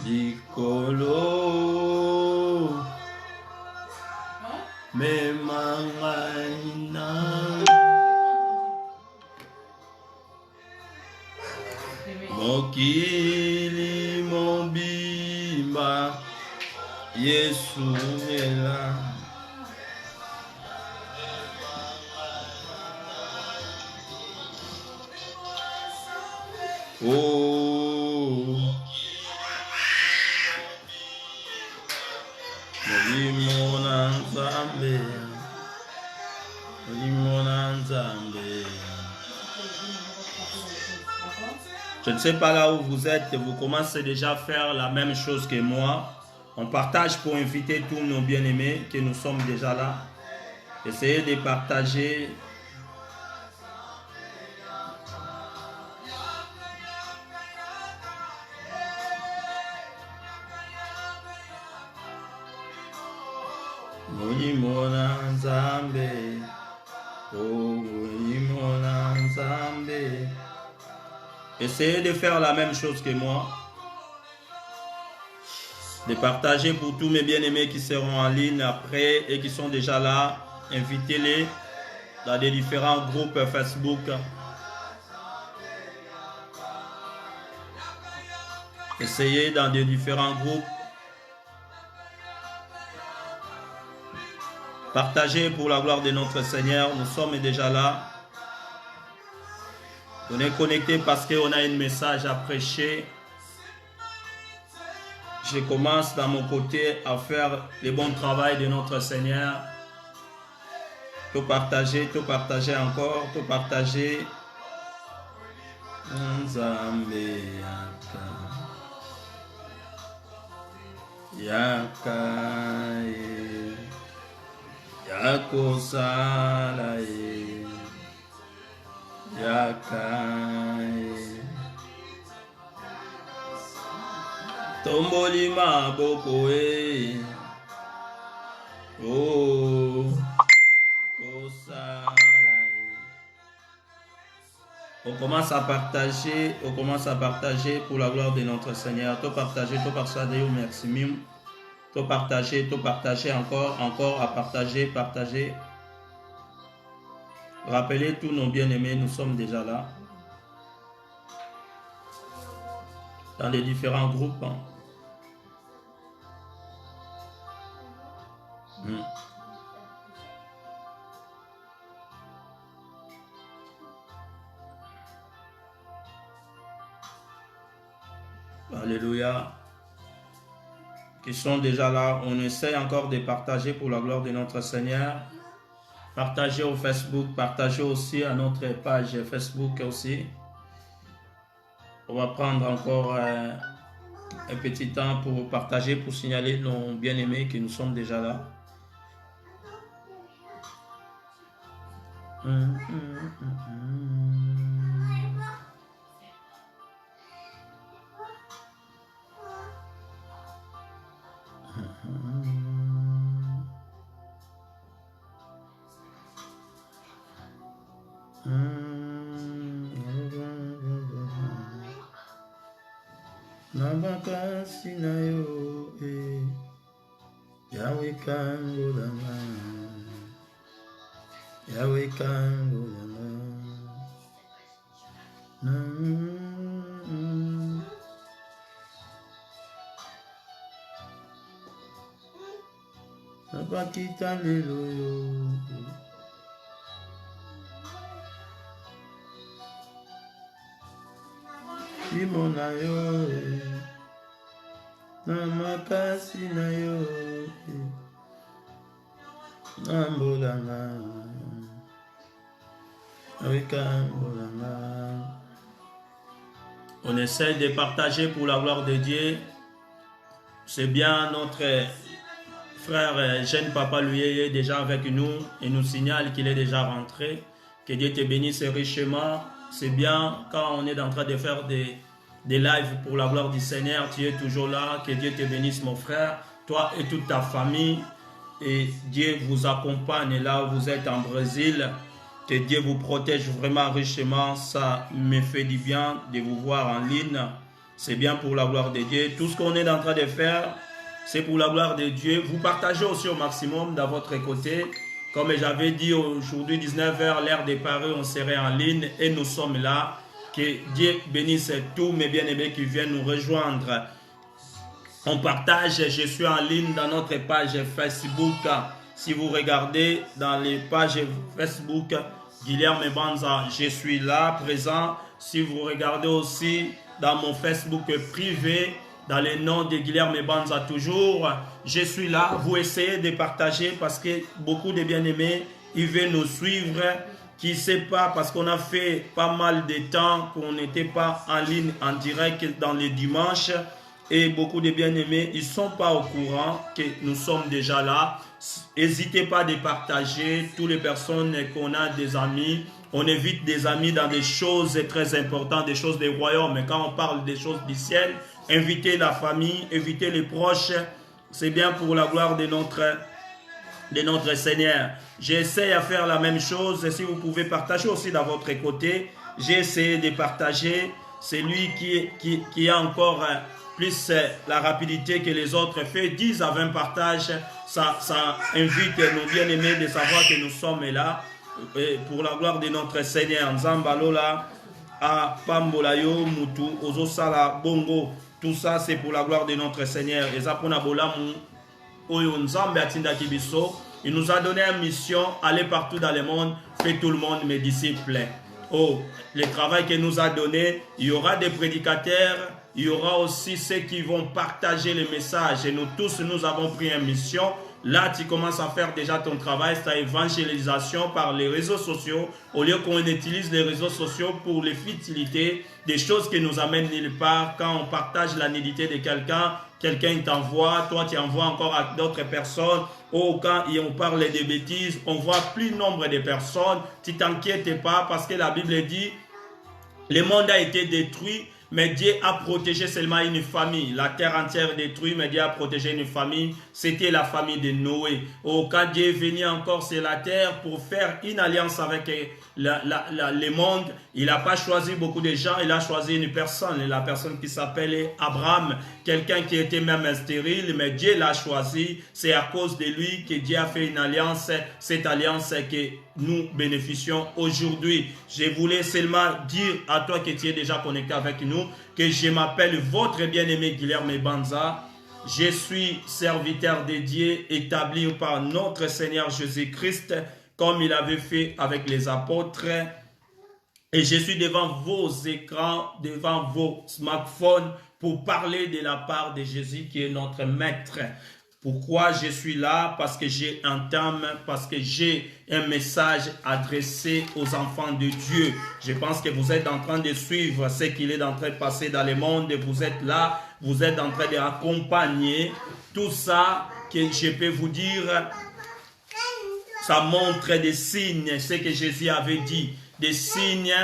Likolo me mangaina mokili mobimba Yesu ela oh Limona Nzambe. Je ne sais pas là où vous êtes, vous commencez déjà à faire la même chose que moi. On partage pour inviter tous nos bien-aimés que nous sommes déjà là. Essayez de partager. Essayez de faire la même chose que moi. De partager pour tous mes bien-aimés qui seront en ligne après et qui sont déjà là. Invitez-les dans des différents groupes Facebook. Essayez dans des différents groupes. Partagez pour la gloire de notre Seigneur. Nous sommes déjà là. On est connecté parce qu'on a un message à prêcher. Je commence dans mon côté à faire le bon travail de notre Seigneur. Tout partager encore, tout partager. Nzambe yaka yakosala yakai tomboli maboko oh kosala. On commence à partager pour la gloire de notre Seigneur. Tout partager au maximum. Tout partager encore à partager. Rappelez tous nos bien-aimés, nous sommes déjà là. Dans les différents groupes. Alléluia. Qui sont déjà là. On essaie encore de partager pour la gloire de notre Seigneur. Partagez au Facebook, partagez aussi à notre page Facebook aussi. On va prendre encore un petit temps pour partager, pour signaler nos bien-aimés que nous sommes déjà là. Nabakasi na yo Yahweh kango dama Yahweh kango dama Nabakita lelo yo Limona yo namakasi na yo nambolanga awikambolanga. On essaie de partager pour la gloire de Dieu. C'est bien, notre frère jeune papa lui est déjà avec nous et nous signale qu'il est déjà rentré. Que Dieu te bénisse richement. C'est bien quand on est en train de faire des lives pour la gloire du Seigneur. Tu es toujours là. Que Dieu te bénisse mon frère. Toi et toute ta famille. Et Dieu vous accompagne là où vous êtes en Brésil. Que Dieu vous protège vraiment richement. Ça me fait du bien de vous voir en ligne. c'est bien pour la gloire de Dieu. Tout ce qu'on est en train de faire, c'est pour la gloire de Dieu. Vous partagez aussi au maximum dans votre côté. Comme j'avais dit, aujourd'hui 19h, l'heure de Paris, on serait en ligne et nous sommes là. Que Dieu bénisse tous mes bien-aimés qui viennent nous rejoindre. On partage, je suis en ligne dans notre page Facebook. Si vous regardez dans les pages Facebook, Guilherme Banza, je suis là, présent. Si vous regardez aussi dans mon Facebook privé, dans le nom de Guilherme Banza toujours, je suis là. Vous essayez de partager parce que beaucoup de bien-aimés, ils veulent nous suivre, qui ne sait pas, parce qu'on a fait pas mal de temps qu'on n'était pas en ligne, en direct dans les dimanches. Et beaucoup de bien-aimés, ils ne sont pas au courant que nous sommes déjà là. N'hésitez pas de partager. Toutes les personnes qu'on a des amis, on évite des amis dans des choses très importantes, des choses des royaumes. Mais quand on parle des choses du ciel, invitez la famille, invitez les proches. C'est bien pour la gloire de notre Seigneur. J'essaie à faire la même chose. Si vous pouvez partager aussi dans votre côté, j'ai essayé de partager. C'est lui qui a encore plus la rapidité que les autres fait. 10 à 20 partages, ça invite nos bien-aimés de savoir que nous sommes là pour la gloire de notre Seigneur. Nzambalola, a Pambolayo, Mutu, Ozosala, Bongo, tout ça c'est pour la gloire de notre Seigneur. Et ça pour Nabolamu, Oyo Nzambe Atinda Kibiso, il nous a donné une mission, aller partout dans le monde, fait tout le monde mes disciples. Oh, le travail qu'il nous a donné, il y aura des prédicateurs, il y aura aussi ceux qui vont partager les messages. Et nous tous, nous avons pris une mission. Là, tu commences à faire déjà ton travail, c'est évangélisation par les réseaux sociaux. Au lieu qu'on utilise les réseaux sociaux pour les futilités, des choses qui nous amènent nulle part. Quand on partage la nudité de quelqu'un, quelqu'un t'envoie, toi tu envoies encore à d'autres personnes. Ou quand on parle de bêtises, on voit plus nombre de personnes. Tu t'inquiètes pas parce que la Bible dit, le monde a été détruit. Mais Dieu a protégé seulement une famille. La terre entière détruite, mais Dieu a protégé une famille. C'était la famille de Noé. Oh, quand Dieu est venu encore sur la terre pour faire une alliance avec le monde, il n'a pas choisi beaucoup de gens, il a choisi une personne. La personne qui s'appelle Abraham, quelqu'un qui était même stérile, mais Dieu l'a choisi. C'est à cause de lui que Dieu a fait une alliance, cette alliance que nous bénéficions aujourd'hui. Je voulais seulement dire à toi que tu es déjà connecté avec nous, que je m'appelle votre bien-aimé Guilherme Banza. Je suis serviteur de Dieu établi par notre Seigneur Jésus-Christ, comme il avait fait avec les apôtres. Et je suis devant vos écrans, devant vos smartphones, pour parler de la part de Jésus qui est notre maître. Pourquoi je suis là? Parce que j'ai un thème, parce que j'ai un message adressé aux enfants de Dieu. Je pense que vous êtes en train de suivre ce qu'il est en train de passer dans le monde. Vous êtes là, vous êtes en train d'accompagner tout ça que je peux vous dire. Ça montre des signes, ce que Jésus avait dit. Des signes,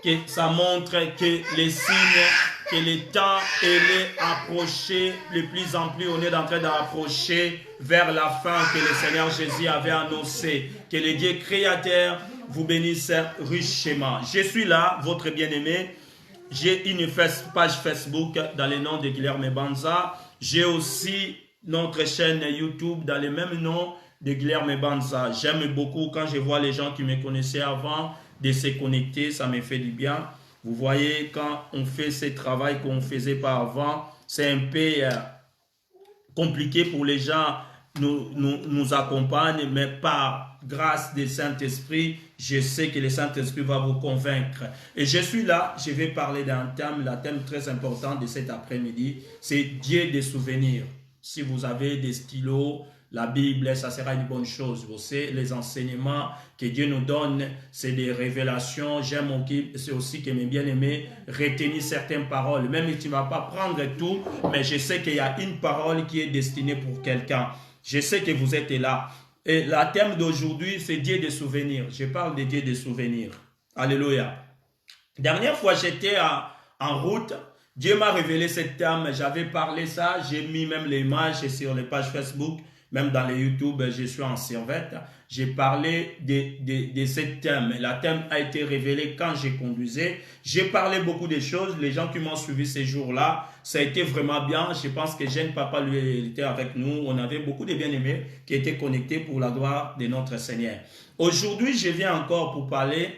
que ça montre que les signes, que le temps est approché, de plus en plus on est en train d'approcher vers la fin que le Seigneur Jésus avait annoncé. Que le Dieu créateur vous bénisse richement. Je suis là, votre bien-aimé. J'ai une page Facebook dans le nom de Guilherme Banza. J'ai aussi notre chaîne YouTube dans le même nom de Guilherme Banza. J'aime beaucoup quand je vois les gens qui me connaissaient avant de se connecter, ça me fait du bien. Vous voyez, quand on fait ce travail qu'on ne faisait pas avant, c'est un peu compliqué pour les gens nous accompagnent, mais par grâce du Saint-Esprit, je sais que le Saint-Esprit va vous convaincre. Et je suis là, je vais parler d'un thème, le thème très important de cet après-midi, c'est Dieu des souvenirs. Si vous avez des stylos, la Bible, ça sera une bonne chose. Vous savez, les enseignements que Dieu nous donne, c'est des révélations. J'aime aussi que mes bien-aimés retiennent certaines paroles. Même si tu ne vas pas prendre tout, mais je sais qu'il y a une parole qui est destinée pour quelqu'un. Je sais que vous êtes là. Et le thème d'aujourd'hui, c'est Dieu des souvenirs. Je parle de Dieu des souvenirs. Alléluia. Dernière fois, j'étais en route. Dieu m'a révélé ce thème. J'avais parlé ça. J'ai mis même l'image sur les pages Facebook. même dans les YouTube, je suis en servette. J'ai parlé de ce thème. La thème a été révélé quand j'ai conduisais. J'ai parlé beaucoup de choses. Les gens qui m'ont suivi ces jours-là, ça a été vraiment bien. Je pense que Jeune Papa, lui, était avec nous. On avait beaucoup de bien-aimés qui étaient connectés pour la gloire de notre Seigneur. Aujourd'hui, je viens encore pour parler.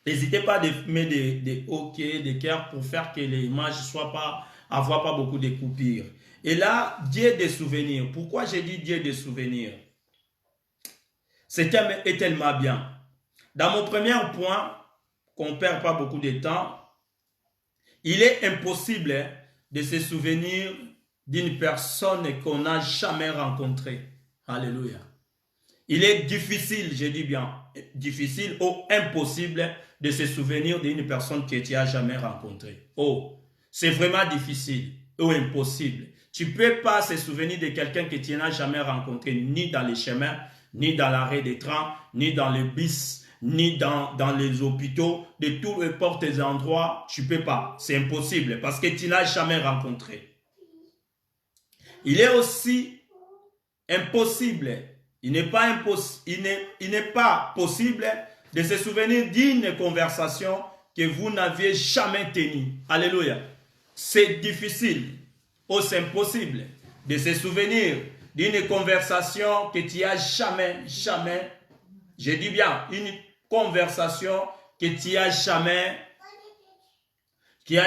N'hésitez pas à mettre des OK, des cœurs pour faire que l'image ne soit pas, avoir pas beaucoup de coupures. Et là, Dieu des souvenirs. Pourquoi j'ai dit Dieu des souvenirs? Ce thème est tellement bien. Dans mon premier point, qu'on ne perd pas beaucoup de temps, il est impossible de se souvenir d'une personne qu'on n'a jamais rencontrée. Alléluia. Il est difficile, je dis bien, difficile ou impossible de se souvenir d'une personne que tu n'as jamais rencontrée. Oh, c'est vraiment difficile ou impossible. Tu ne peux pas se souvenir de quelqu'un que tu n'as jamais rencontré, ni dans les chemins, ni dans l'arrêt des trains, ni dans les bus, ni dans les hôpitaux, de tous les portes et endroits, tu ne peux pas. C'est impossible parce que tu n'as jamais rencontré. Il est aussi impossible, il n'est pas possible de se souvenir d'une conversation que vous n'aviez jamais tenue. Alléluia. C'est difficile. Oh, c'est impossible de se souvenir d'une conversation que tu n'as jamais, je dis bien, une conversation que tu n'as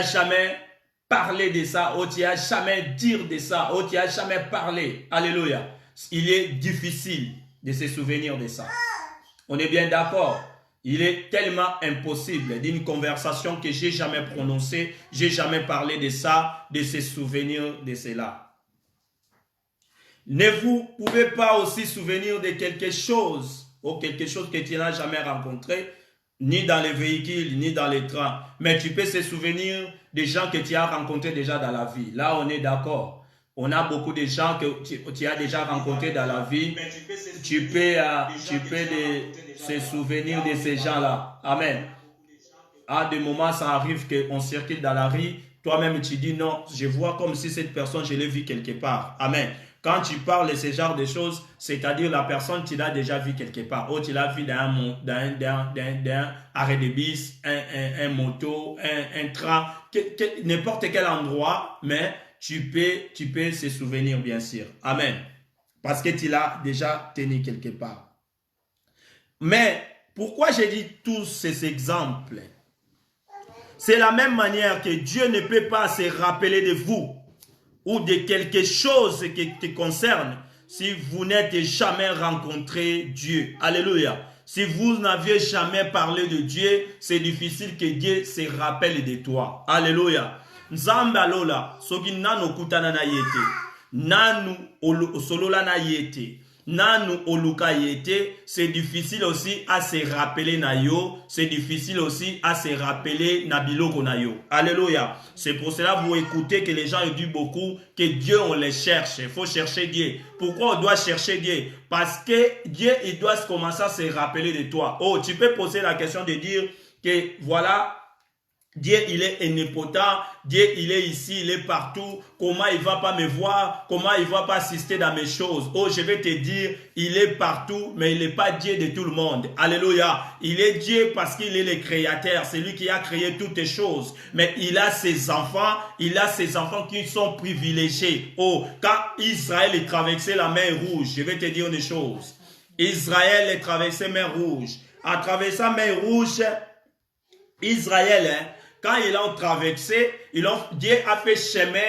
jamais parlé de ça, ou tu n'as jamais dit de ça, ou tu n'as jamais parlé. Alléluia. Il est difficile de se souvenir de ça. On est bien d'accord. Il est tellement impossible d'une conversation que j'ai jamais prononcée, j'ai jamais parlé de ça, de se souvenir de cela. Ne vous pouvez pas aussi souvenir de quelque chose, ou quelque chose que tu n'as jamais rencontré, ni dans les véhicules, ni dans les trains. Mais tu peux se souvenir des gens que tu as rencontrés déjà dans la vie. Là, on est d'accord. On a beaucoup de gens que tu as déjà rencontrés dans la vie. Tu peux se souvenir de ces gens-là. Amen. À des moments, ça arrive qu'on circule dans la rue. Toi-même, tu dis non, je vois comme si cette personne, je l'ai vue quelque part. Amen. Quand tu parles de ce genre de choses, c'est-à-dire la personne, tu l'as déjà vue quelque part. Ou tu l'as vue dans un arrêt de bus, un moto, un train, n'importe quel endroit, mais tu peux se souvenir, bien sûr. Amen. Parce que tu l'as déjà tenu quelque part. Mais pourquoi j'ai dit tous ces exemples? C'est la même manière que Dieu ne peut pas se rappeler de vous ou de quelque chose qui te concerne si vous n'êtes jamais rencontré Dieu. Alléluia. Si vous n'aviez jamais parlé de Dieu, c'est difficile que Dieu se rappelle de toi. Alléluia. Nzambe alola, soki nanu kutana na yete, nanu solola na yete, nanu oluka yete, c'est difficile aussi à se rappeler na yo, c'est difficile aussi à se rappeler na biloko na yo. Alléluia. C'est pour cela vous écoutez que les gens disent beaucoup que Dieu on les cherche, il faut chercher Dieu. Pourquoi on doit chercher Dieu? Parce que Dieu il doit commencer à se rappeler de toi. Oh, tu peux poser la question de dire que voilà, Dieu, il est omnipotent. Dieu, il est ici, il est partout. Comment il ne va pas me voir? Comment il ne va pas assister dans mes choses? Oh, je vais te dire, il est partout, mais il n'est pas Dieu de tout le monde. Alléluia. Il est Dieu parce qu'il est le créateur. C'est lui qui a créé toutes les choses. Mais il a ses enfants qui sont privilégiés. Oh, quand Israël traversait la mer Rouge, je vais te dire une chose. Israël traversait la mer Rouge. À travers la mer Rouge, Israël, quand ils l'ont traversé, Dieu a fait chemin,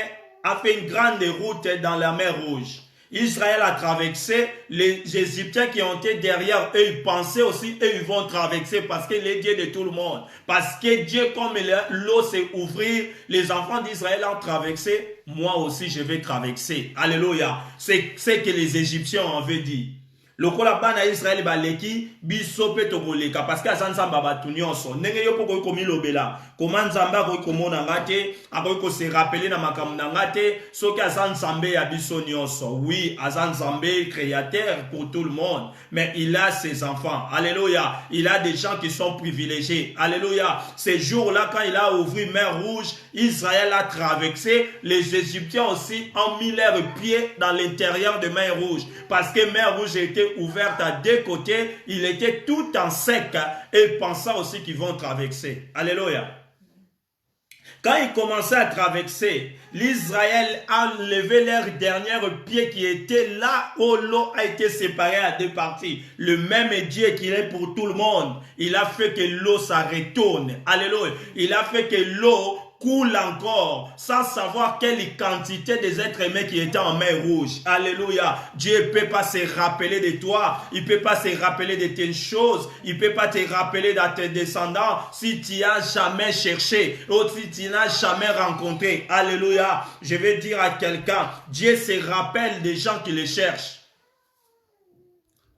a fait une grande route dans la mer Rouge. Israël a traversé, les Égyptiens qui ont été derrière eux, ils pensaient aussi, eux, ils vont traverser parce qu'il est Dieu de tout le monde. Parce que Dieu, comme l'eau s'est ouverte, les enfants d'Israël ont traversé, moi aussi je vais traverser. Alléluia. C'est ce que les Égyptiens avaient dit. lokola bana Israël baleki biso pe tokoleka parce que aza nzambe bato nyonso ndenge yo poko komilobela koma nzambe akoki komona nga te akoki kose rappeler na makambo na nga te soki aza nzambe ya biso nyonso. Oui, aza nzambe créateur pour tout le monde, mais il a ses enfants. Alléluia. Il a des gens qui sont privilégiés. Alléluia. Ces jours-là, quand il a ouvert mer rouge, Israël a traversé, les Égyptiens aussi ont mis leurs pieds dans l'intérieur de mer rouge parce que mer rouge était ouverte à deux côtés, il était tout en sec et pensant aussi qu'ils vont traverser. Alléluia. Quand ils commençaient à traverser, l'Israël a levé leurs derniers pieds qui étaient là où l'eau a été séparée à deux parties. Le même Dieu qu'il est pour tout le monde, il a fait que l'eau ça retourne. Alléluia. Il a fait que l'eau coule encore sans savoir quelle quantité des êtres humains qui étaient en mer rouge. Alléluia. Dieu ne peut pas se rappeler de toi. Il ne peut pas se rappeler de tes choses. Il ne peut pas te rappeler de tes descendants si tu n'as jamais cherché ou si tu n'as jamais rencontré. Alléluia. Je vais dire à quelqu'un, Dieu se rappelle des gens qui le cherchent.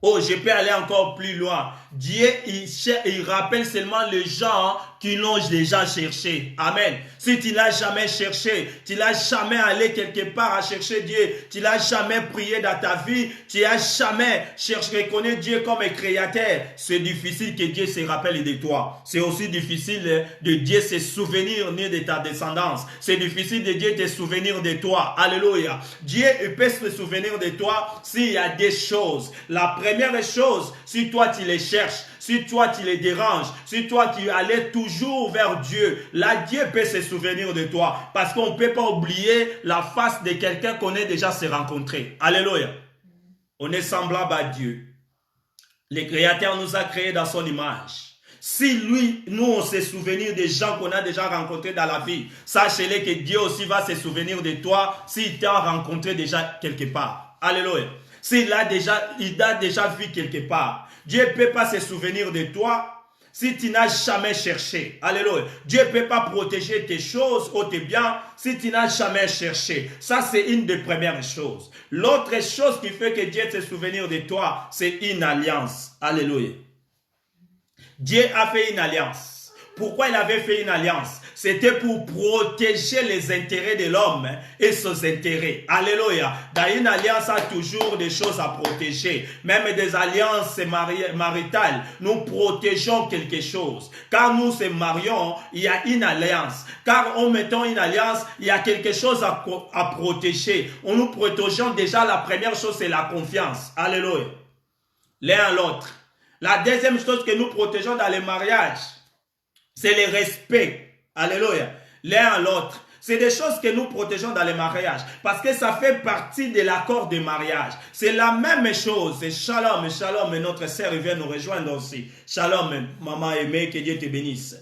Oh, je peux aller encore plus loin. Dieu, il rappelle seulement les gens qui l'ont déjà cherché. Amen. Si tu l'as jamais cherché, tu l'as jamais allé quelque part à chercher Dieu, tu l'as jamais prié dans ta vie, tu n'as jamais cherché, reconnaître Dieu comme créateur, c'est difficile que Dieu se rappelle de toi. C'est aussi difficile de Dieu se souvenir ni de ta descendance. C'est difficile de Dieu te souvenir de toi. Alléluia. Dieu peut se souvenir de toi s'il y a des choses. La première chose, si toi tu les cherches, si toi tu les déranges, si toi tu allais toujours vers Dieu, là Dieu peut se souvenir de toi. Parce qu'on ne peut pas oublier la face de quelqu'un qu'on est déjà se rencontrer. Alléluia. On est semblable à Dieu. Le Créateur nous a créés dans son image. Si lui, nous on se souvenir des gens qu'on a déjà rencontrés dans la vie, sachez-le que Dieu aussi va se souvenir de toi s'il t'a rencontré déjà quelque part. Alléluia. S'il a déjà, il a déjà vu quelque part. Dieu ne peut pas se souvenir de toi si tu n'as jamais cherché. Alléluia. Dieu ne peut pas protéger tes choses ou tes biens si tu n'as jamais cherché. Ça, c'est une des premières choses. L'autre chose qui fait que Dieu se souvenir de toi, c'est une alliance. Alléluia. Dieu a fait une alliance. Pourquoi il avait fait une alliance? C'était pour protéger les intérêts de l'homme et ses intérêts. Alléluia. Dans une alliance, il y a toujours des choses à protéger. Même des alliances maritales, nous protégeons quelque chose. Car nous se marions, il y a une alliance. Car en mettant une alliance, il y a quelque chose à protéger. En nous protégeons déjà, la première chose, c'est la confiance. Alléluia. L'un à l'autre. La deuxième chose que nous protégeons dans les mariages, c'est le respect. Alléluia. L'un à l'autre. C'est des choses que nous protégeons dans les mariages. Parce que ça fait partie de l'accord de mariage. C'est la même chose. C'est shalom, shalom. Et notre sœur vient nous rejoindre aussi. Shalom, maman aimée, que Dieu te bénisse.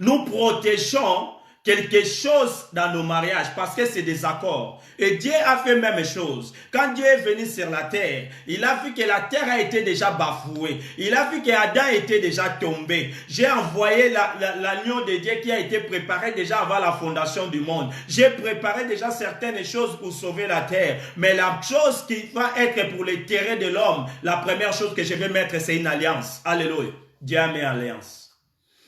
Nous protégeons quelque chose dans nos mariages parce que c'est des accords. Et Dieu a fait la même chose. Quand Dieu est venu sur la terre, il a vu que la terre a été déjà bafouée. Il a vu qu'Adam était déjà tombé. J'ai envoyé l'agneau de Dieu qui a été préparé déjà avant la fondation du monde. J'ai préparé déjà certaines choses pour sauver la terre. Mais la chose qui va être pour les terrains de l'homme, la première chose que je vais mettre, c'est une alliance. Alléluia. Dieu a mis alliance.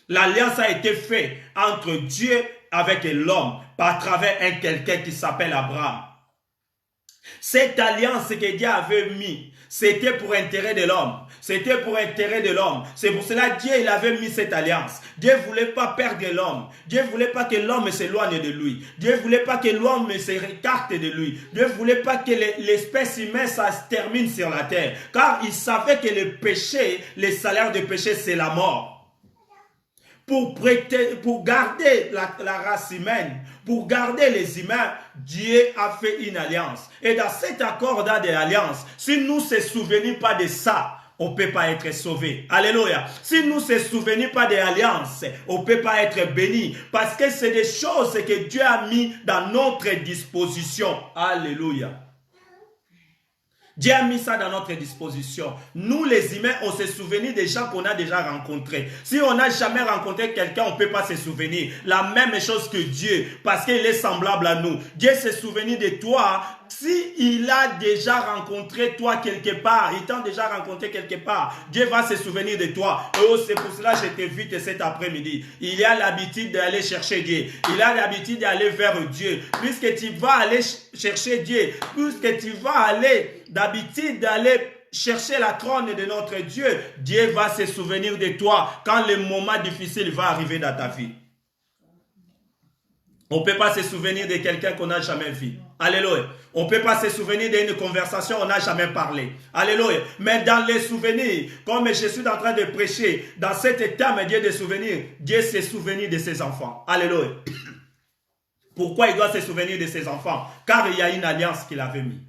L'alliance a été faite entre Dieu avec l'homme par travers un quelqu'un qui s'appelle Abraham. Cette alliance que Dieu avait mis, c'était pour l'intérêt de l'homme. C'était pour l'intérêt de l'homme. C'est pour cela que Dieu il avait mis cette alliance. Dieu ne voulait pas perdre l'homme. Dieu ne voulait pas que l'homme s'éloigne de lui. Dieu ne voulait pas que l'homme se écarte de lui. Dieu ne voulait pas que l'espèce humaine ça se termine sur la terre. Car il savait que le péché, le salaire du péché, c'est la mort. Pour garder la race humaine, pour garder les humains, Dieu a fait une alliance. Et dans cet accord d'alliance, si nous ne se souvenons pas de ça, on ne peut pas être sauvé. Alléluia. Si nous ne se souvenons pas de l'alliance, on ne peut pas être béni. Parce que c'est des choses que Dieu a mis dans notre disposition. Alléluia. Dieu a mis ça dans notre disposition. Nous, les humains, on se souvient des gens qu'on a déjà rencontrés. Si on n'a jamais rencontré quelqu'un, on ne peut pas se souvenir. La même chose que Dieu, parce qu'il est semblable à nous. Dieu se souvient de toi s'il a déjà rencontré toi quelque part, il t'a déjà rencontré quelque part, Dieu va se souvenir de toi. Oh, c'est pour cela que je t'invite cet après-midi. Il a l'habitude d'aller chercher Dieu. Il a l'habitude d'aller vers Dieu. Puisque tu vas aller chercher Dieu, puisque tu vas aller d'habitude d'aller chercher la trône de notre Dieu, Dieu va se souvenir de toi quand le moment difficile va arriver dans ta vie. On ne peut pas se souvenir de quelqu'un qu'on n'a jamais vu. Alléluia. On ne peut pas se souvenir d'une conversation qu'on n'a jamais parlé. Alléluia. Mais dans les souvenirs, comme je suis en train de prêcher, dans cet terme Dieu de souvenirs, Dieu se souvient de ses enfants. Alléluia. Pourquoi il doit se souvenir de ses enfants? Car il y a une alliance qu'il avait mise.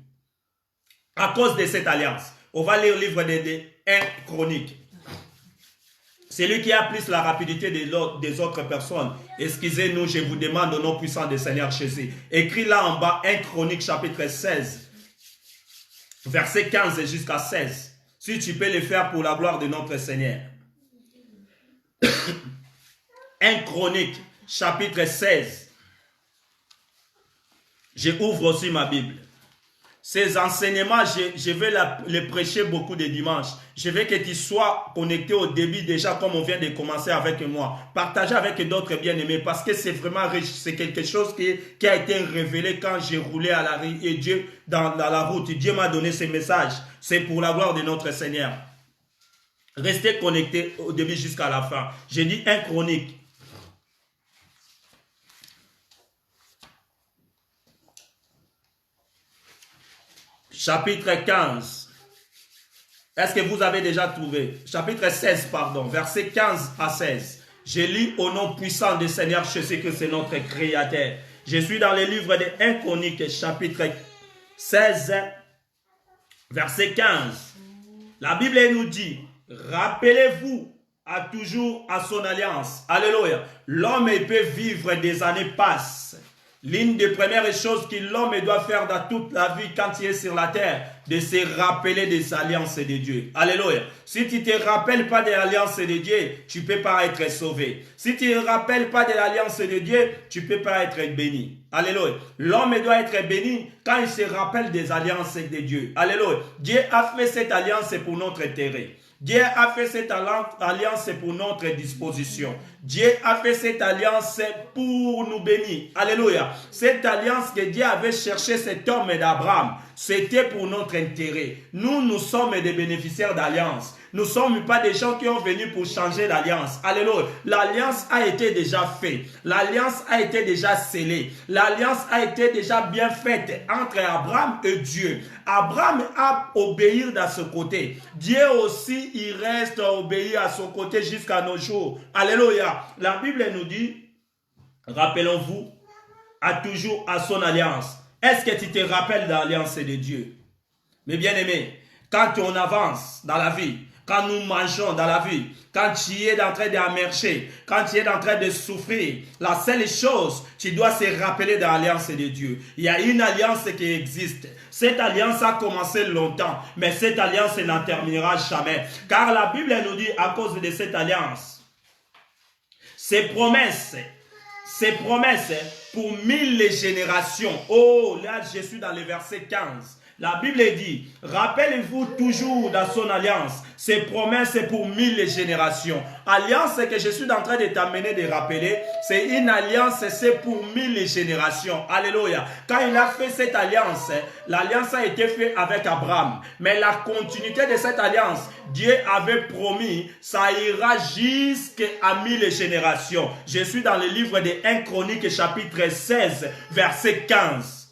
À cause de cette alliance, on va lire le livre des 1 Chroniques. Celui qui a plus la rapidité des autres personnes, excusez-nous, je vous demande au nom puissant du Seigneur Jésus. Écrit là en bas, 1 Chronique chapitre 16, verset 15 jusqu'à 16. Si tu peux le faire pour la gloire de notre Seigneur. 1 Chronique chapitre 16. Je ouvre aussi ma Bible. Ces enseignements, je vais les prêcher beaucoup de dimanches. Je veux que tu sois connecté au début déjà comme on vient de commencer avec moi. Partagez avec d'autres bien-aimés parce que c'est vraiment riche. C'est quelque chose qui a été révélé quand j'ai roulé à la rue et Dieu dans la route. Dieu m'a donné ce message. C'est pour la gloire de notre Seigneur. Restez connectés au début jusqu'à la fin. J'ai dit 1 Chronique. Chapitre 15. Est-ce que vous avez déjà trouvé? Chapitre 16, pardon. Verset 15 à 16. Je lis au nom puissant du Seigneur Jésus que c'est notre Créateur. Je suis dans le livre de 1 Chronique, chapitre 16, verset 15. La Bible nous dit, rappelez-vous toujours à son alliance. Alléluia. L'homme peut vivre des années passent. L'une des premières choses que l'homme doit faire dans toute la vie quand il est sur la terre, de se rappeler des alliances de Dieu. Alléluia. Si tu ne te rappelles pas des alliances de Dieu, tu ne peux pas être sauvé. Si tu ne te rappelles pas de l'alliance de Dieu, tu ne peux pas être béni. Alléluia. L'homme doit être béni quand il se rappelle des alliances de Dieu. Alléluia. Dieu a fait cette alliance pour notre intérêt. Dieu a fait cette alliance pour notre disposition. Dieu a fait cette alliance pour nous bénir. Alléluia. Cette alliance que Dieu avait cherché cet homme d'Abraham, c'était pour notre intérêt. Nous sommes des bénéficiaires d'alliance. Nous ne sommes pas des gens qui ont venu pour changer l'alliance. Alléluia. L'alliance a été déjà faite. L'alliance a été déjà scellée. L'alliance a été déjà bien faite entre Abraham et Dieu. Abraham a obéi de ce côté. Dieu aussi, il reste obéi à son côté jusqu'à nos jours. Alléluia. La Bible nous dit, rappelons-vous, toujours à son alliance. Est-ce que tu te rappelles de l'alliance de Dieu? Mais bien aimé, quand on avance dans la vie, quand nous mangeons dans la vie, quand tu es en train de marcher, quand tu es en train de souffrir, la seule chose, tu dois se rappeler de l'alliance de Dieu. Il y a une alliance qui existe. Cette alliance a commencé longtemps, mais cette alliance n'en terminera jamais. Car la Bible nous dit, à cause de cette alliance, ces promesses pour 1000 générations. Oh, là, je suis dans le verset 15. La Bible dit, rappelez-vous toujours dans son alliance, ses promesses pour 1000 générations. Alliance que je suis en train de t'amener de rappeler, c'est une alliance, c'est pour 1000 générations. Alléluia. Quand il a fait cette alliance, l'alliance a été faite avec Abraham. Mais la continuité de cette alliance, Dieu avait promis, ça ira jusqu'à 1000 générations. Je suis dans le livre de 1 Chronique, chapitre 16, verset 15.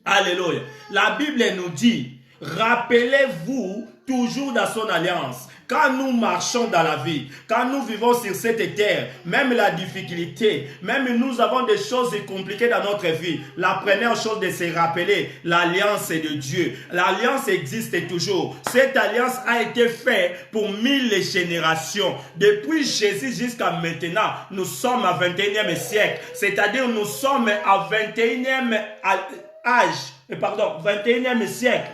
Alléluia. La Bible nous dit, rappelez-vous toujours dans son alliance. Quand nous marchons dans la vie, quand nous vivons sur cette terre, même la difficulté, même nous avons des choses compliquées dans notre vie, la première chose de se rappeler, l'alliance de Dieu. L'alliance existe toujours. Cette alliance a été faite pour 1000 générations. Depuis Jésus jusqu'à maintenant, nous sommes à 21e siècle. C'est-à-dire nous sommes à 21e 21e siècle.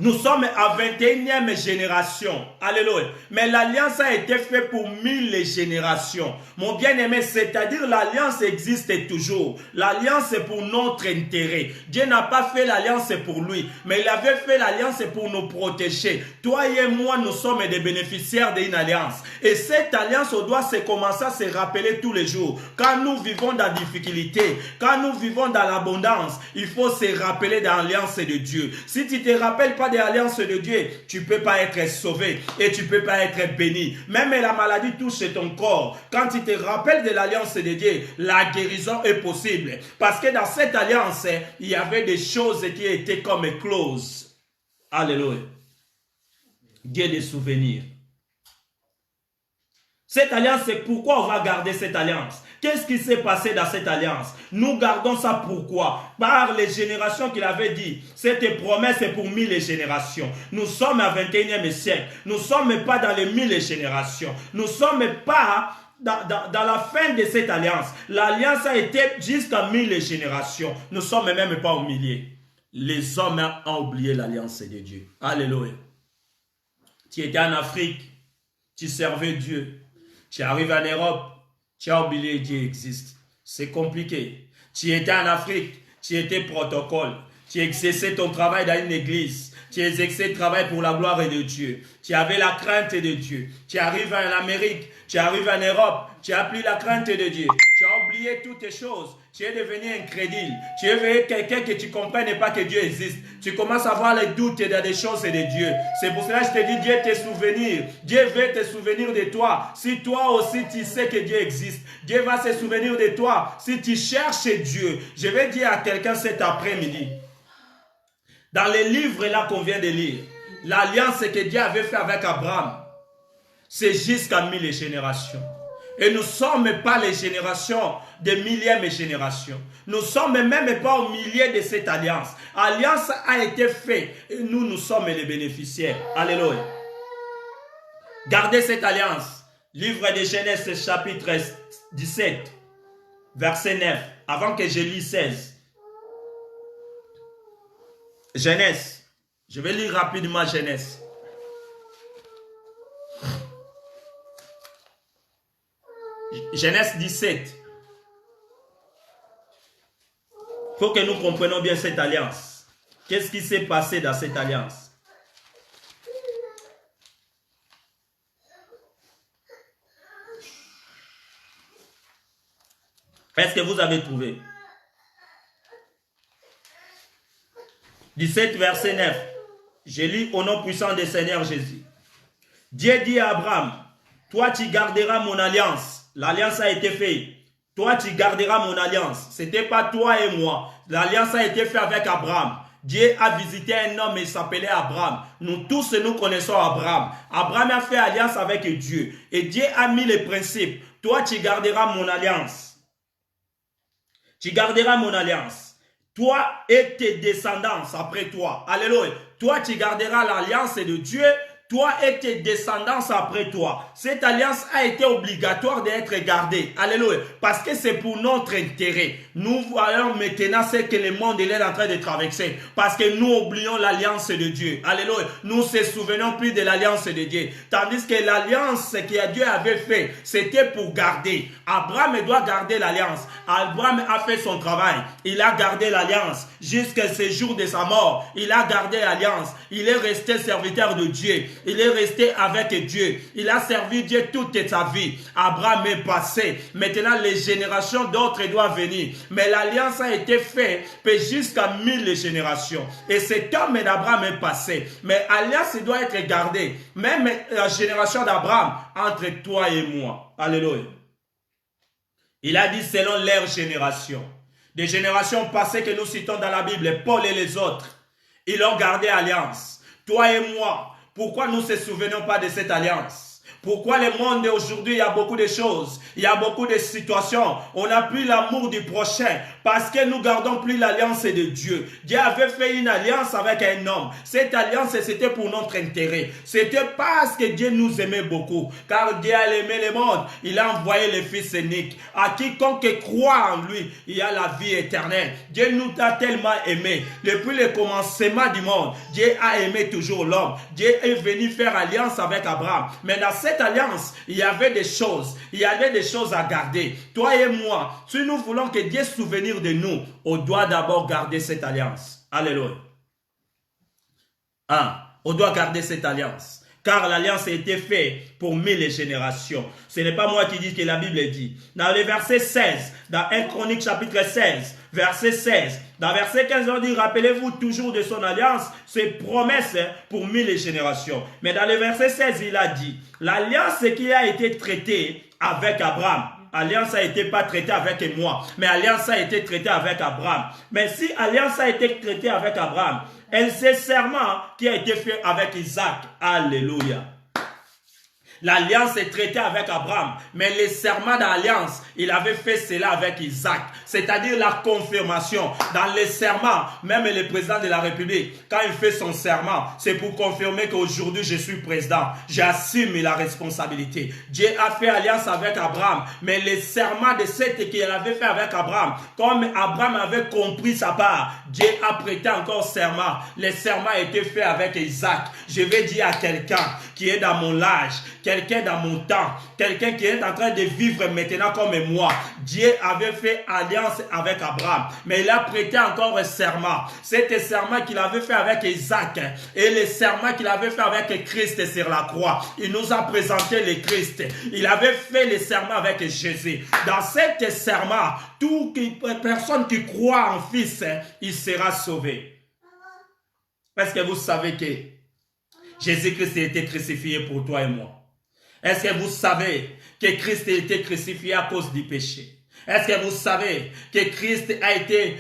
Nous sommes à 21e génération. Alléluia. Mais l'alliance a été faite pour 1000 générations. Mon bien-aimé, c'est-à-dire l'alliance existe toujours. L'alliance est pour notre intérêt. Dieu n'a pas fait l'alliance pour lui, mais il avait fait l'alliance pour nous protéger. Toi et moi, nous sommes des bénéficiaires d'une alliance. Et cette alliance, on doit commencer à se rappeler tous les jours. Quand nous vivons dans la difficulté, quand nous vivons dans l'abondance, il faut se rappeler de l'alliance de Dieu. Si tu ne te rappelles pas de l'alliance de Dieu, tu ne peux pas être sauvé et tu ne peux pas être béni. Même la maladie touche ton corps. Quand tu te rappelles de l'alliance de Dieu, la guérison est possible. Parce que dans cette alliance, il y avait des choses qui étaient comme closes. Alléluia. Dieu des souvenirs. Cette alliance, c'est pourquoi on va garder cette alliance. Qu'est-ce qui s'est passé dans cette alliance? Nous gardons ça pourquoi? Par les générations qu'il avait dit. Cette promesse est pour 1000 générations. Nous sommes à 21e siècle. Nous ne sommes pas dans les 1000 générations. Nous ne sommes pas dans la fin de cette alliance. L'alliance a été jusqu'à 1000 générations. Nous ne sommes même pas au millier. Les hommes ont oublié l'alliance de Dieu. Alléluia. Tu étais en Afrique. Tu servais Dieu. Tu arrives en Europe. Tu as oublié que Dieu existe. C'est compliqué. Tu étais en Afrique, tu étais protocole. Tu exerçais ton travail dans une église. Tu exerçais le travail pour la gloire de Dieu. Tu avais la crainte de Dieu. Tu arrives en Amérique, tu arrives en Europe, tu n'as plus la crainte de Dieu. Tu as oublié toutes les choses. Tu es devenu incrédule. Tu es devenu quelqu'un que tu ne comprennes pas que Dieu existe. Tu commences à avoir les doutes dans des choses de Dieu. C'est pour cela que je te dis, Dieu te souvenir. Dieu veut te souvenir de toi. Si toi aussi tu sais que Dieu existe, Dieu va se souvenir de toi. Si tu cherches Dieu, je vais dire à quelqu'un cet après-midi, dans les livres là qu'on vient de lire, l'alliance que Dieu avait fait avec Abraham, c'est jusqu'à 1000 générations. Et nous ne sommes pas les générations de millième génération. Nous ne sommes même pas au milieu de cette alliance. L'alliance a été faite et nous sommes les bénéficiaires. Alléluia. Gardez cette alliance. Livre de Genèse chapitre 17, verset 9, avant que je lise 16. Genèse. Je vais lire rapidement Genèse. Genèse 17. Il faut que nous comprenions bien cette alliance. Qu'est-ce qui s'est passé dans cette alliance? Est-ce que vous avez trouvé? 17 verset 9. Je lis au nom puissant du Seigneur Jésus. Dieu dit à Abraham, toi tu garderas mon alliance. L'alliance a été faite. Toi tu garderas mon alliance. Ce n'était pas toi et moi. L'alliance a été faite avec Abraham. Dieu a visité un homme et il s'appelait Abraham. Nous tous nous connaissons Abraham. Abraham a fait alliance avec Dieu. Et Dieu a mis les principes. Toi tu garderas mon alliance. Tu garderas mon alliance. Toi et tes descendants après toi. Alléluia. Toi, tu garderas l'alliance de Dieu. Toi et tes descendants après toi. Cette alliance a été obligatoire d'être gardée. Alléluia. Parce que c'est pour notre intérêt. Nous voyons maintenant ce que le monde est en train de traverser. Parce que nous oublions l'alliance de Dieu. Alléluia. Nous ne se souvenons plus de l'alliance de Dieu. Tandis que l'alliance que Dieu avait faite, c'était pour garder. Abraham doit garder l'alliance. Abraham a fait son travail. Il a gardé l'alliance. Jusqu'à ce jour de sa mort, il a gardé l'alliance. Il est resté serviteur de Dieu. Il est resté avec Dieu. Il a servi Dieu toute sa vie. Abraham est passé. Maintenant, les générations d'autres doivent venir. Mais l'alliance a été faite jusqu'à 1000 générations. Et cet homme d'Abraham est passé. Mais l'alliance doit être gardée. Même la génération d'Abraham entre toi et moi. Alléluia. Il a dit selon leur génération. Des générations passées que nous citons dans la Bible, Paul et les autres, ils ont gardé alliance. Toi et moi, pourquoi nous ne se souvenons pas de cette alliance? Pourquoi le monde aujourd'hui, il y a beaucoup de choses, il y a beaucoup de situations. On n'a plus l'amour du prochain parce que nous gardons plus l'alliance de Dieu. Dieu avait fait une alliance avec un homme. Cette alliance, c'était pour notre intérêt. C'était parce que Dieu nous aimait beaucoup. Car Dieu a aimé le monde. Il a envoyé le Fils unique. À quiconque croit en lui, il y a la vie éternelle. Dieu nous a tellement aimés. Depuis le commencement du monde, Dieu a aimé toujours l'homme. Dieu est venu faire alliance avec Abraham. Mais dans cette alliance, il y avait des choses. Il y avait des choses à garder. Toi et moi, si nous voulons que Dieu se souvienne de nous, on doit d'abord garder cette alliance. Alléluia. On doit garder cette alliance. Car l'alliance a été faite pour 1000 générations. Ce n'est pas moi qui dis que la Bible dit. Dans le verset 16, dans 1 Chronique chapitre 16, verset 16, dans verset 15, on dit, rappelez-vous toujours de son alliance, ses promesses pour 1000 générations. Mais dans le verset 16, il a dit, l'alliance qui a été traitée avec Abraham, alliance a été pas traitée avec moi, mais alliance a été traitée avec Abraham. Mais si alliance a été traitée avec Abraham, c'est serment qui a été fait avec Isaac. Alléluia. L'alliance est traitée avec Abraham, mais le serment d'alliance, il avait fait cela avec Isaac, c'est-à-dire la confirmation. Dans les serments, même le président de la République, quand il fait son serment, c'est pour confirmer qu'aujourd'hui je suis président, j'assume la responsabilité. Dieu a fait alliance avec Abraham, mais le serment de cette qu'il avait fait avec Abraham, comme Abraham avait compris sa part, Dieu a prêté encore serment. Le serment a été fait avec Isaac. Je vais dire à quelqu'un qui est dans mon âge, quelqu'un dans mon temps, quelqu'un qui est en train de vivre maintenant comme moi. Dieu avait fait alliance avec Abraham, mais il a prêté encore un serment. C'était serment qu'il avait fait avec Isaac et le serment qu'il avait fait avec Christ sur la croix. Il nous a présenté le Christ. Il avait fait le serment avec Jésus. Dans cet serment, toute personne qui croit en Fils, il sera sauvé. Est-ce que vous savez que Jésus-Christ a été crucifié pour toi et moi? Est-ce que vous savez que Christ a été crucifié à cause du péché? Est-ce que vous savez que Christ a été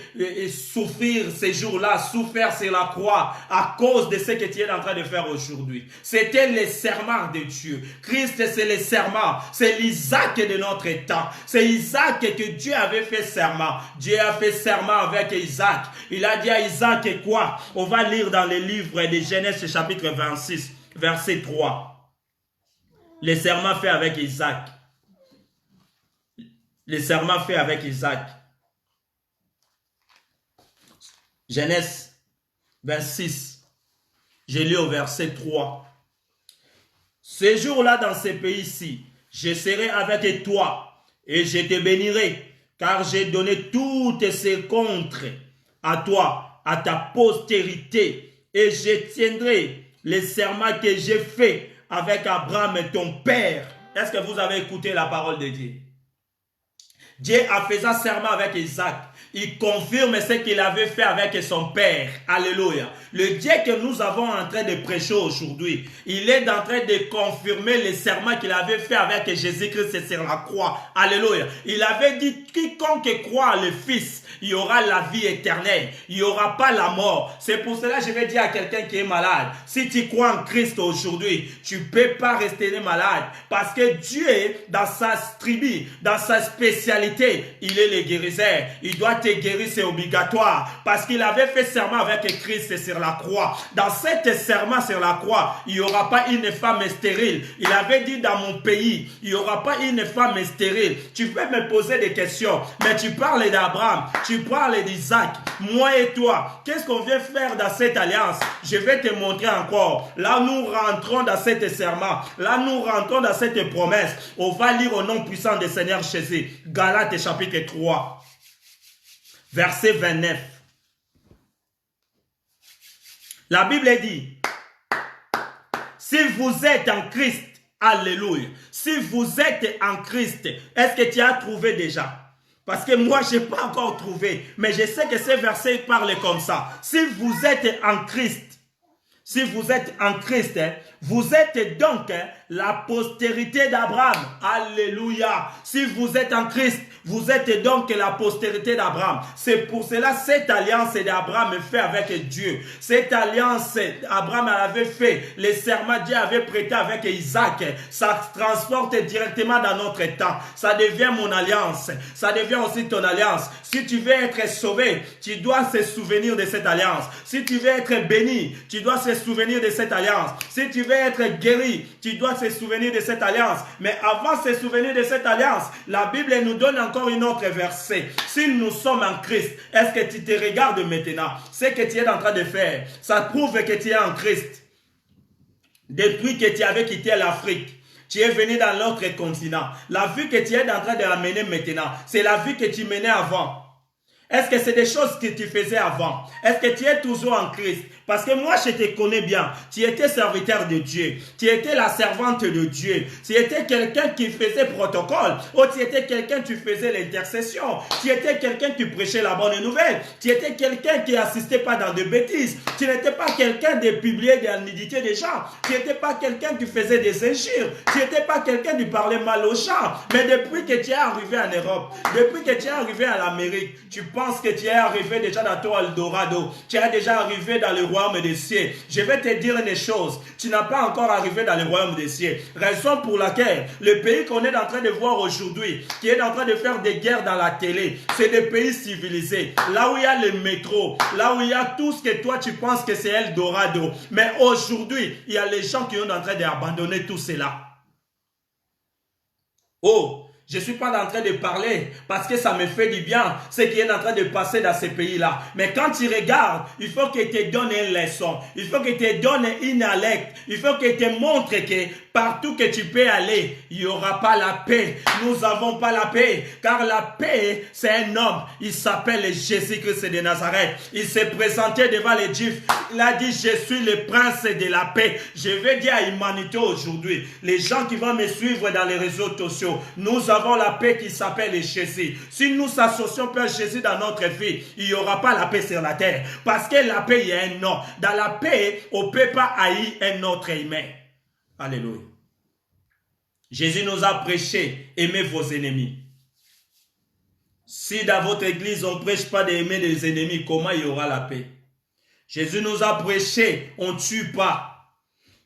souffrir ces jours-là, souffert sur la croix à cause de ce que tu es en train de faire aujourd'hui? C'était le serment de Dieu. Christ, c'est le serment. C'est l'Isaac de notre temps. C'est Isaac que Dieu avait fait serment. Dieu a fait serment avec Isaac. Il a dit à Isaac quoi? On va lire dans le livre de Genèse chapitre 26, verset 3. Le serment fait avec Isaac. Le serment fait avec Isaac. Genèse 26. Je lis au verset 3. Ce jour-là, dans ce pays-ci, je serai avec toi et je te bénirai, car j'ai donné toutes ces contres à toi, à ta postérité, et je tiendrai les serments que j'ai faits avec Abraham et ton père. Est-ce que vous avez écouté la parole de Dieu? Dieu a fait un serment avec Isaac. Il confirme ce qu'il avait fait avec son père. Alléluia. Le Dieu que nous avons en train de prêcher aujourd'hui, il est en train de confirmer le serment qu'il avait fait avec Jésus-Christ sur la croix. Alléluia. Il avait dit, quiconque croit le Fils, il y aura la vie éternelle. Il n'y aura pas la mort. C'est pour cela que je vais dire à quelqu'un qui est malade, si tu crois en Christ aujourd'hui, tu ne peux pas rester malade. Parce que Dieu, dans sa tribu, dans sa spécialité, il est le guérisseur. Il doit te guérir, c'est obligatoire. Parce qu'il avait fait serment avec Christ sur la croix. Dans cet serment sur la croix, il n'y aura pas une femme stérile. Il avait dit dans mon pays, il n'y aura pas une femme stérile. Tu peux me poser des questions, mais tu parles d'Abraham, tu parles d'Isaac. Moi et toi, qu'est-ce qu'on vient faire dans cette alliance? Je vais te montrer encore. Là, nous rentrons dans cet serment. Là, nous rentrons dans cette promesse. On va lire au nom puissant du Seigneur Jésus. Galates chapitre 3, verset 29. La Bible dit, si vous êtes en Christ, alléluia, si vous êtes en Christ, est-ce que tu as trouvé déjà? Parce que moi, je n'ai pas encore trouvé, mais je sais que ce verset parle comme ça. Si vous êtes en Christ, si vous êtes en Christ, vous êtes donc la postérité d'Abraham. Alléluia. Si vous êtes en Christ, Vous êtes donc la postérité d'Abraham. C'est pour cela cette alliance d'Abraham est faite avec Dieu. Cette alliance, Abraham avait fait, les serments Dieu avait prêté avec Isaac. Ça se transporte directement dans notre temps. Ça devient mon alliance. Ça devient aussi ton alliance. Si tu veux être sauvé, tu dois se souvenir de cette alliance. Si tu veux être béni, tu dois se souvenir de cette alliance. Si tu veux être guéri, tu dois se souvenir de cette alliance. Mais avant de se souvenir de cette alliance, la Bible nous donne encore une autre verset. Si nous sommes en Christ, est-ce que tu te regardes maintenant? Ce que tu es en train de faire, ça prouve que tu es en Christ. Depuis que tu avais quitté l'Afrique, tu es venu dans l'autre continent. La vie que tu es en train de mener maintenant, c'est la vie que tu menais avant. Est-ce que c'est des choses que tu faisais avant? Est-ce que tu es toujours en Christ? Parce que moi, je te connais bien. Tu étais serviteur de Dieu. Tu étais la servante de Dieu. Tu étais quelqu'un qui faisait protocole. Ou tu étais quelqu'un qui faisait l'intercession. Tu étais quelqu'un qui prêchait la bonne nouvelle. Tu étais quelqu'un qui n'assistait pas dans de bêtises. Tu n'étais pas quelqu'un de publier des nudité des gens. Tu n'étais pas quelqu'un qui faisait des injures. Tu n'étais pas quelqu'un qui parlait mal aux gens. Mais depuis que tu es arrivé en Europe, depuis que tu es arrivé en Amérique, tu penses que tu es arrivé déjà dans ton Eldorado. Tu es déjà arrivé dans le royaume des cieux. Je vais te dire une chose. Tu n'as pas encore arrivé dans le royaume des cieux. Raison pour laquelle le pays qu'on est en train de voir aujourd'hui, qui est en train de faire des guerres dans la télé, c'est des pays civilisés. Là où il y a le métro, là où il y a tout ce que toi tu penses que c'est Eldorado. Mais aujourd'hui, il y a les gens qui sont en train d'abandonner tout cela. Oh! Je ne suis pas en train de parler parce que ça me fait du bien ce qui est en train de passer dans ces pays-là. Mais quand tu regardes, il faut que tu te donnes une leçon. Il faut que tu te donnes une alerte. Il faut que tu te montres que partout que tu peux aller, il n'y aura pas la paix. Nous n'avons pas la paix. Car la paix, c'est un homme. Il s'appelle Jésus-Christ de Nazareth. Il s'est présenté devant les Juifs. Il a dit, je suis le prince de la paix. Je vais dire à l'humanité aujourd'hui, les gens qui vont me suivre dans les réseaux sociaux, nous avons la paix qui s'appelle Jésus. Si nous associons Père Jésus dans notre vie, il n'y aura pas la paix sur la terre. Parce que la paix, il y a un nom. Dans la paix, on ne peut pas haïr un autre humain. Alléluia. Jésus nous a prêché, aimez vos ennemis. Si dans votre église, on ne prêche pas d'aimer les ennemis, comment il y aura la paix? Jésus nous a prêché, on ne tue pas.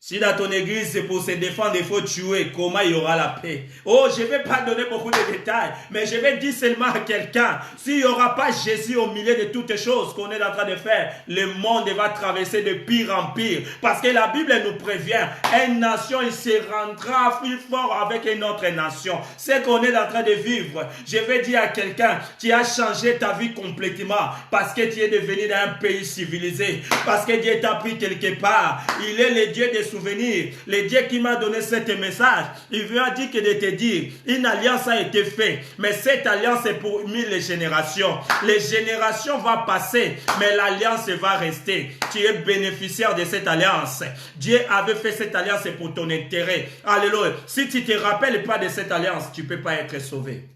Si dans ton église, c'est pour se défendre, il faut tuer, comment il y aura la paix? Oh, je ne vais pas donner beaucoup de détails, mais je vais dire seulement à quelqu'un, s'il n'y aura pas Jésus au milieu de toutes les choses qu'on est en train de faire, le monde va traverser de pire en pire. Parce que la Bible nous prévient, une nation, il se rendra plus fort avec une autre nation. C'est qu'on est en train de vivre. Je vais dire à quelqu'un, tu as changé ta vie complètement parce que tu es devenu dans un pays civilisé, parce que Dieu t'a pris quelque part. Il est le Dieu des souvenir, le Dieu qui m'a donné ce message, il lui a dit que de te dire, une alliance a été faite, mais cette alliance est pour 1000 générations. Les générations vont passer, mais l'alliance va rester. Tu es bénéficiaire de cette alliance. Dieu avait fait cette alliance pour ton intérêt. Alléluia. Si tu ne te rappelles pas de cette alliance, tu ne peux pas être sauvé.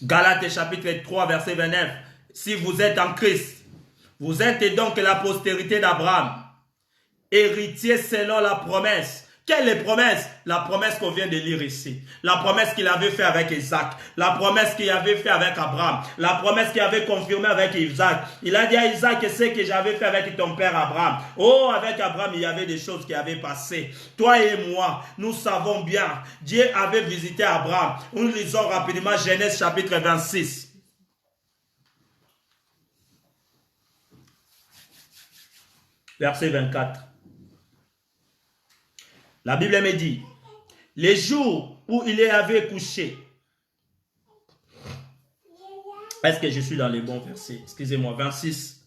Galates chapitre 3, verset 29. Si vous êtes en Christ, vous êtes donc la postérité d'Abraham, héritier selon la promesse. Quelle est la promesse? La promesse qu'on vient de lire ici. La promesse qu'il avait fait avec Isaac. La promesse qu'il avait fait avec Abraham. La promesse qu'il avait confirmée avec Isaac. Il a dit à Isaac, c'est que j'avais fait avec ton père Abraham. Oh, avec Abraham, il y avait des choses qui avaient passé. Toi et moi, nous savons bien. Dieu avait visité Abraham. Nous lisons rapidement Genèse chapitre 26. Verset 24. La Bible me dit, les jours où il avait couché, est-ce que je suis dans les bons versets? Excusez-moi, 26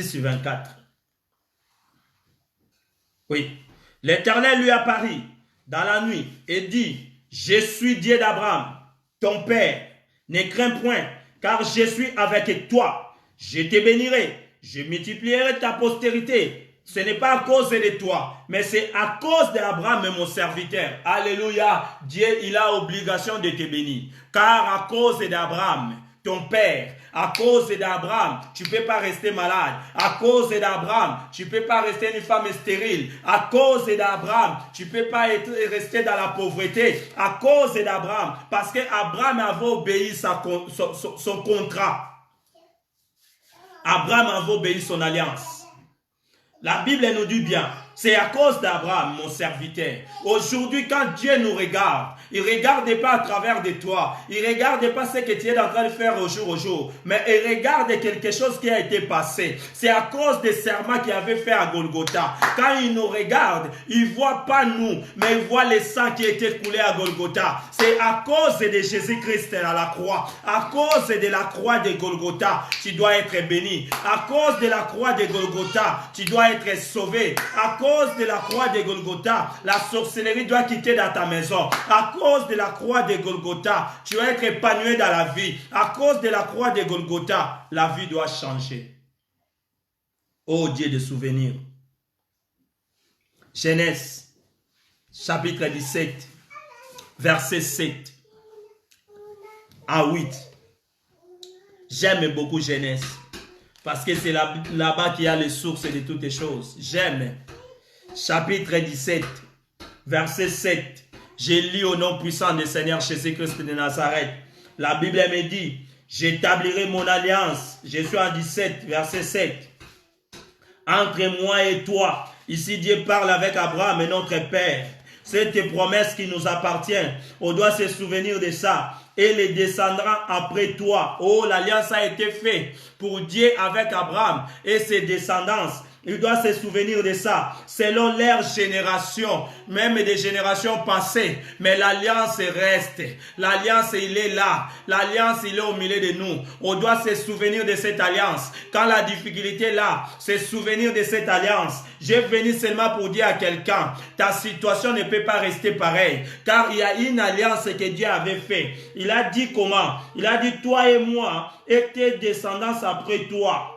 sur 24. Oui. L'Éternel lui apparut dans la nuit et dit, je suis Dieu d'Abraham, ton père, ne crains point, car je suis avec toi. Je te bénirai, je multiplierai ta postérité. Ce n'est pas à cause de toi, mais c'est à cause d'Abraham, mon serviteur. Alléluia. Dieu, il a obligation de te bénir. Car à cause d'Abraham, ton père. À cause d'Abraham, tu ne peux pas rester malade. À cause d'Abraham, tu ne peux pas rester une femme stérile. À cause d'Abraham, tu ne peux pas rester dans la pauvreté. À cause d'Abraham, parce qu'Abraham avait obéi son contrat. Abraham avait obéi son alliance. La Bible nous dit bien, c'est à cause d'Abraham, mon serviteur. Aujourd'hui, quand Dieu nous regarde, il ne regarde pas à travers de toi. Il ne regarde pas ce que tu es en train de faire au jour. Mais il regarde quelque chose qui a été passé. C'est à cause des serments qu'il avait fait à Golgotha. Quand il nous regarde, il ne voit pas nous, mais il voit le sang qui a été coulé à Golgotha. C'est à cause de Jésus-Christ à la croix. À cause de la croix de Golgotha, tu dois être béni. À cause de la croix de Golgotha, tu dois être sauvé. À cause de la croix de Golgotha, la sorcellerie doit quitter dans ta maison. À cause de la croix de Golgotha, tu vas être épanoui dans la vie. À cause de la croix de Golgotha, la vie doit changer. Oh Dieu de souvenirs. Genèse, chapitre 17, verset 7 à 8. J'aime beaucoup Genèse, parce que c'est là-bas qu'il y a les sources de toutes les choses. J'aime. Chapitre 17, verset 7. J'ai lu au nom puissant du Seigneur Jésus-Christ de Nazareth. La Bible me dit, j'établirai mon alliance. Je suis en 17, verset 7. Entre moi et toi. Ici, Dieu parle avec Abraham et notre Père. C'est une promesse qui nous appartient. On doit se souvenir de ça. Et les descendants après toi. Oh, l'alliance a été faite pour Dieu avec Abraham et ses descendants. Il doit se souvenir de ça, selon leur génération, même des générations passées. Mais l'alliance reste. L'alliance, il est là. L'alliance, il est au milieu de nous. On doit se souvenir de cette alliance. Quand la difficulté est là, se souvenir de cette alliance. J'ai venu seulement pour dire à quelqu'un, ta situation ne peut pas rester pareille. Car il y a une alliance que Dieu avait faite. Il a dit comment? Il a dit, toi et moi, et tes descendants après toi.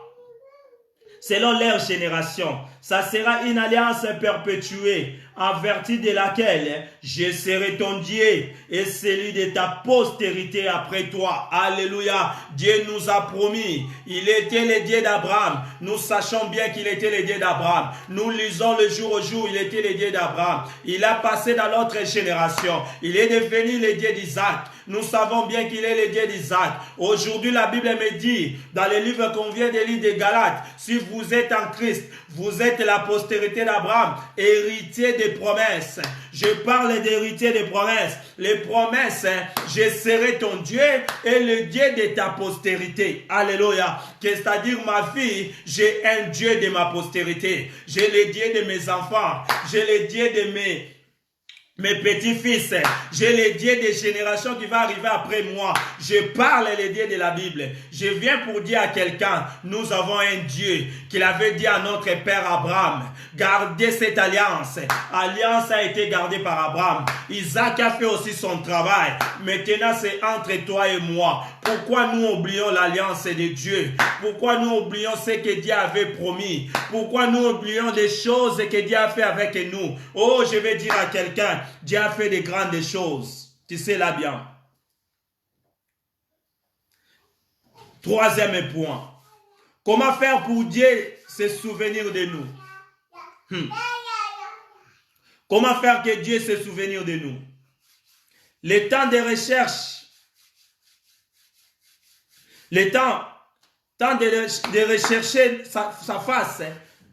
Selon leur génération, ça sera une alliance perpétuée, en vertu de laquelle je serai ton Dieu et celui de ta postérité après toi. Alléluia. Dieu nous a promis. Il était le Dieu d'Abraham. Nous sachons bien qu'il était le Dieu d'Abraham. Nous lisons le jour au jour, il était le Dieu d'Abraham. Il a passé dans notre génération. Il est devenu le Dieu d'Isaac. Nous savons bien qu'il est le Dieu d'Isaac. Aujourd'hui, la Bible me dit, dans le livre qu'on vient de lire de Galates, si vous êtes en Christ, vous êtes la postérité d'Abraham, héritier des promesses. Je parle d'héritier des promesses. Les promesses, je serai ton Dieu et le Dieu de ta postérité. Alléluia. C'est-à-dire, ma fille, j'ai un Dieu de ma postérité. J'ai le Dieu de mes enfants. J'ai le Dieu de mes petits-fils, j'ai les dieux des générations qui vont arriver après moi. Je parle les dieux de la Bible. Je viens pour dire à quelqu'un, nous avons un Dieu qu'il avait dit à notre père Abraham, gardez cette alliance. Alliance a été gardée par Abraham. Isaac a fait aussi son travail. Maintenant, c'est entre toi et moi. Pourquoi nous oublions l'alliance de Dieu? Pourquoi nous oublions ce que Dieu avait promis? Pourquoi nous oublions les choses que Dieu a fait avec nous? Oh, je vais dire à quelqu'un, Dieu a fait de grandes choses. Tu sais là bien. Troisième point. Comment faire pour Dieu se souvenir de nous? Comment faire que Dieu se souvenir de nous? Le temps de recherche. Le temps de rechercher sa face.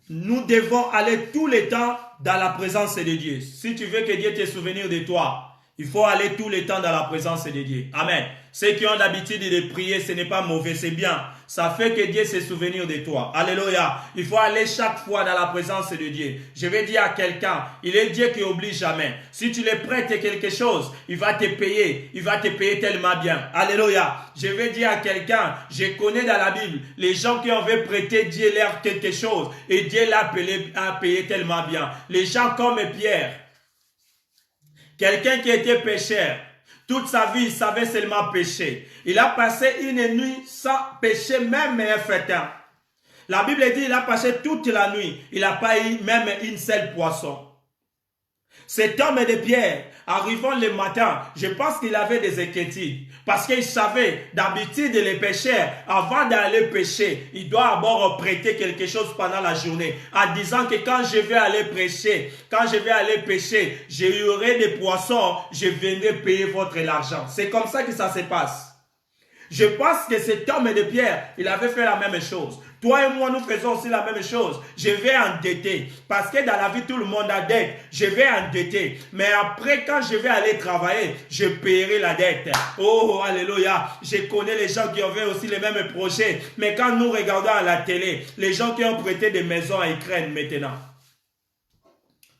Nous devons aller tout le temps dans la présence de Dieu. Si tu veux que Dieu te souvenir de toi, il faut aller tout le temps dans la présence de Dieu. Amen. Ceux qui ont l'habitude de prier, ce n'est pas mauvais, c'est bien. Ça fait que Dieu se souvenir de toi. Alléluia. Il faut aller chaque fois dans la présence de Dieu. Je vais dire à quelqu'un, il est Dieu qui n'oublie jamais. Si tu lui prêtes quelque chose, il va te payer. Il va te payer tellement bien. Alléluia. Je vais dire à quelqu'un, je connais dans la Bible, les gens qui avaient prêté Dieu leur quelque chose et Dieu l'a payé tellement bien. Les gens comme Pierre. Quelqu'un qui était pécheur. Toute sa vie, il savait seulement pécher. Il a passé une nuit sans pécher, même un fêtin. La Bible dit qu'il a passé toute la nuit. Il n'a pas eu même une seule poisson. Cet homme de Pierre, arrivant le matin, je pense qu'il avait des inquiétudes. Parce qu'il savait, d'habitude, les pêcheurs, avant d'aller pêcher, il doit d'abord prêter quelque chose pendant la journée. En disant que quand je vais aller pêcher, j'aurai des poissons, je viendrai payer votre argent. C'est comme ça que ça se passe. Je pense que cet homme de Pierre, il avait fait la même chose. Toi et moi, nous faisons aussi la même chose. Je vais endetter. Parce que dans la vie, tout le monde a dette. Je vais endetter. Mais après, quand je vais aller travailler, je paierai la dette. Oh, alléluia. Je connais les gens qui avaient aussi les mêmes projets. Mais quand nous regardons à la télé, les gens qui ont prêté des maisons à Ukraine maintenant,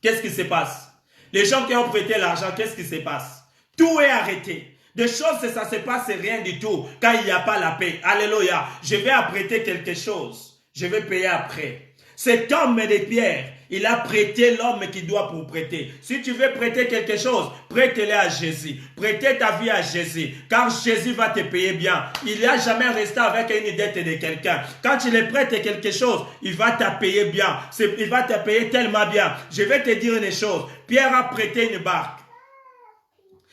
qu'est-ce qui se passe? Les gens qui ont prêté l'argent, qu'est-ce qui se passe? Tout est arrêté. Des choses, ça se passe rien du tout quand il n'y a pas la paix. Alléluia. Je vais prêter quelque chose. Je vais payer après. Cet homme de Pierre, il a prêté l'homme qui doit pour prêter. Si tu veux prêter quelque chose, prête-le à Jésus. Prêtez ta vie à Jésus. Car Jésus va te payer bien. Il n'a jamais resté avec une dette de quelqu'un. Quand tu lui prêtes quelque chose, il va te payer bien. Il va te payer tellement bien. Je vais te dire une chose. Pierre a prêté une barque.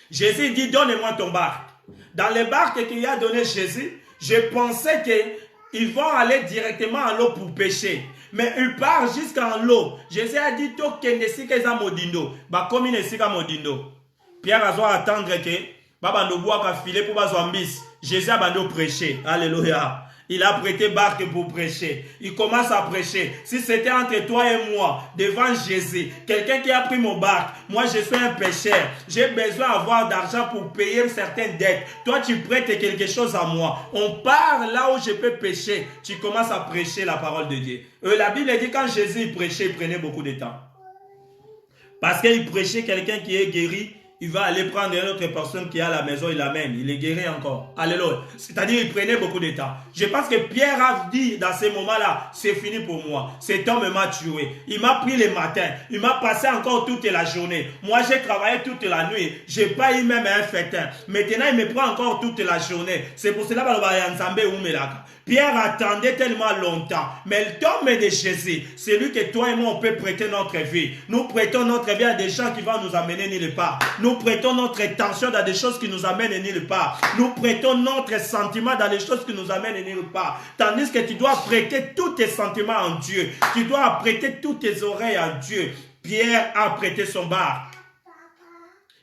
Jésus dit, donne-moi ton barque. Dans les barques qu'il a donné Jésus, je pensais qu'ils vont aller directement à l'eau pour pêcher. Mais il part jusqu'en l'eau. Jésus a dit, Pierre a doit attendre que Babando boit qu'à filer pour Bazouambis. Jésus a bando prêcher. Alléluia. Il a prêté barque pour prêcher. Il commence à prêcher. Si c'était entre toi et moi, devant Jésus, quelqu'un qui a pris mon barque, moi je suis un pécheur, j'ai besoin d'avoir d'argent pour payer certaines dettes. Toi tu prêtes quelque chose à moi. On part là où je peux pêcher. Tu commences à prêcher la parole de Dieu. La Bible dit quand Jésus prêchait, il prenait beaucoup de temps. Parce qu'il prêchait quelqu'un qui est guéri. Il va aller prendre une autre personne qui est à la maison, il l'amène, il est guéri encore. Alléluia. C'est-à-dire, il prenait beaucoup de temps. Je pense que Pierre a dit dans ces moments-là, c'est fini pour moi. Cet homme m'a tué. Il m'a pris le matin. Il m'a passé encore toute la journée. Moi, j'ai travaillé toute la nuit. Je n'ai pas eu même un fétin. Maintenant, il me prend encore toute la journée. C'est pour cela que Pierre attendait tellement longtemps. Mais l'homme de Jésus, c'est lui que toi et moi, on peut prêter notre vie. Nous prêtons notre vie à des gens qui vont nous amener nulle part. Nous prêtons notre attention dans des choses qui nous amènent nulle part. Nous prêtons notre sentiment dans des choses qui nous amènent nulle part. Tandis que tu dois prêter tous tes sentiments en Dieu. Tu dois prêter toutes tes oreilles en Dieu. Pierre a prêté son bar.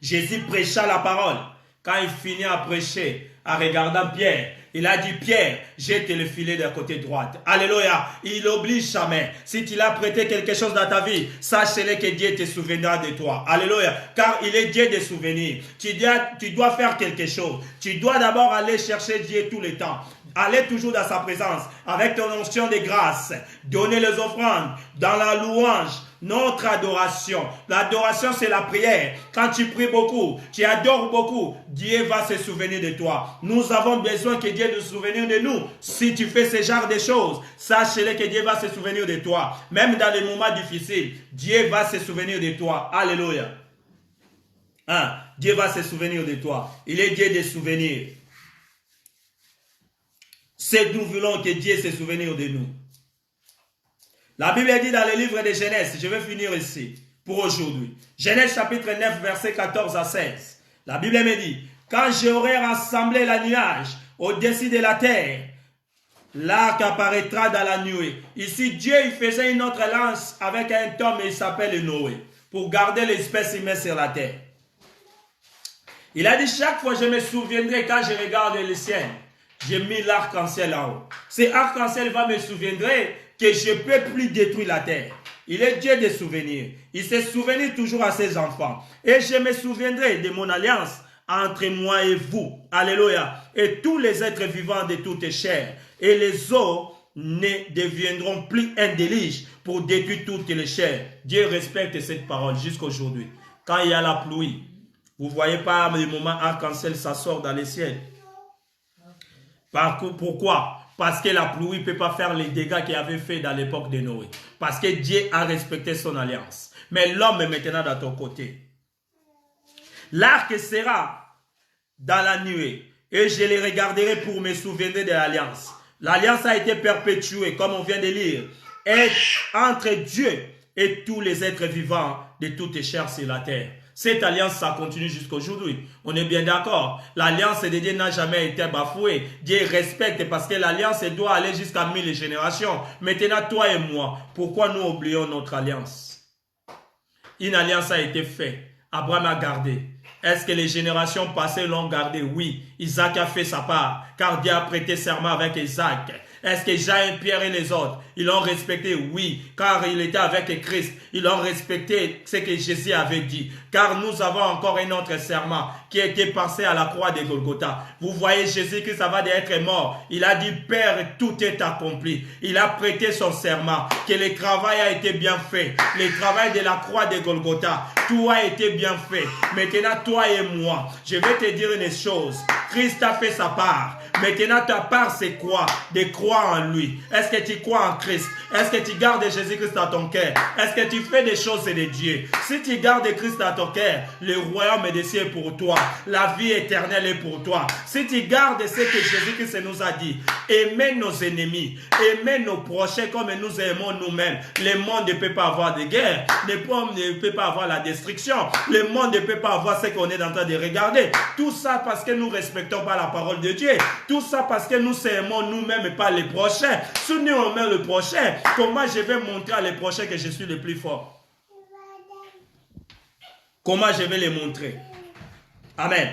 Jésus prêcha la parole. Quand il finit à prêcher, en regardant Pierre, il a dit, Pierre, jette le filet de la côté droite. Alléluia. Il n'oblige jamais. Si tu l'as prêté quelque chose dans ta vie, sache-le que Dieu te souviendra de toi. Alléluia. Car il est Dieu des souvenirs. Tu dois faire quelque chose. Tu dois d'abord aller chercher Dieu tout le temps. Aller toujours dans sa présence avec ton onction de grâce. Donner les offrandes dans la louange. Notre adoration. L'adoration, c'est la prière. Quand tu pries beaucoup, tu adores beaucoup, Dieu va se souvenir de toi. Nous avons besoin que Dieu nous souvienne de nous. Si tu fais ce genre de choses, sache-le que Dieu va se souvenir de toi. Même dans les moments difficiles, Dieu va se souvenir de toi. Alléluia. Dieu va se souvenir de toi. Il est Dieu des souvenirs. C'est nous voulons que Dieu se souvienne de nous. La Bible dit dans le livre de Genèse, je vais finir ici pour aujourd'hui. Genèse chapitre 9, verset 14 à 16. La Bible me dit, quand j'aurai rassemblé la nuage au-dessus de la terre, l'arc apparaîtra dans la nuée. Ici, Dieu il faisait une autre lance avec un homme et il s'appelle Noé, pour garder l'espèce humaine sur la terre. Il a dit, chaque fois je me souviendrai quand je regarde le ciel, j'ai mis l'arc-en-ciel en haut. Cet arc-en-ciel va me souviendra que je ne peux plus détruire la terre. Il est Dieu des souvenirs. Il se souvient toujours à ses enfants. Et je me souviendrai de mon alliance entre moi et vous. Alléluia. Et tous les êtres vivants de toutes chairs. Et les eaux ne deviendront plus un déluge pour détruire toutes les chairs. Dieu respecte cette parole jusqu'aujourd'hui. Quand il y a la pluie, vous ne voyez pas le moment arc-en-ciel, ça sort dans les ciels. Pourquoi? Parce que la pluie ne peut pas faire les dégâts qu'il avait fait dans l'époque de Noé. Parce que Dieu a respecté son alliance. Mais l'homme est maintenant dans ton côté. L'arc sera dans la nuée. Et je les regarderai pour me souvenir de l'alliance. L'alliance a été perpétuée, comme on vient de lire. Et entre Dieu et tous les êtres vivants de toutes les chairs sur la terre. Cette alliance, ça continue jusqu'aujourd'hui. On est bien d'accord. L'alliance de Dieu n'a jamais été bafouée. Dieu respecte parce que l'alliance doit aller jusqu'à 1000 générations. Maintenant, toi et moi, pourquoi nous oublions notre alliance? Une alliance a été faite. Abraham a gardé. Est-ce que les générations passées l'ont gardé? Oui. Isaac a fait sa part, car Dieu a prêté serment avec Isaac. Est-ce que Jean, Pierre et les autres, ils l'ont respecté? Oui, car il était avec Christ. Ils ont respecté ce que Jésus avait dit. Car nous avons encore un autre serment qui a été passé à la croix de Golgotha. Vous voyez, Jésus-Christ avant d'être mort, il a dit, Père, tout est accompli. Il a prêté son serment, que le travail a été bien fait. Le travail de la croix de Golgotha, tout a été bien fait. Maintenant, toi et moi, je vais te dire une chose. Christ a fait sa part. Maintenant, ta part, c'est quoi? De croire en lui. Est-ce que tu crois en Christ? Est-ce que tu gardes Jésus-Christ dans ton cœur? Est-ce que tu fais des choses de Dieu? Si tu gardes Christ dans ton cœur, le royaume des cieux est pour toi. La vie éternelle est pour toi. Si tu gardes ce que Jésus-Christ nous a dit, aimez nos ennemis, aimez nos prochains comme nous aimons nous-mêmes. Le monde ne peut pas avoir de guerre. Le monde ne peut pas avoir la destruction. Le monde ne peut pas avoir ce qu'on est en train de regarder. Tout ça parce que nous ne respectons pas la parole de Dieu. Tout ça parce que nous aimons nous-mêmes et pas les prochains. Si nous aimons le prochain, comment je vais montrer à les prochains que je suis le plus fort? Comment je vais les montrer? Amen.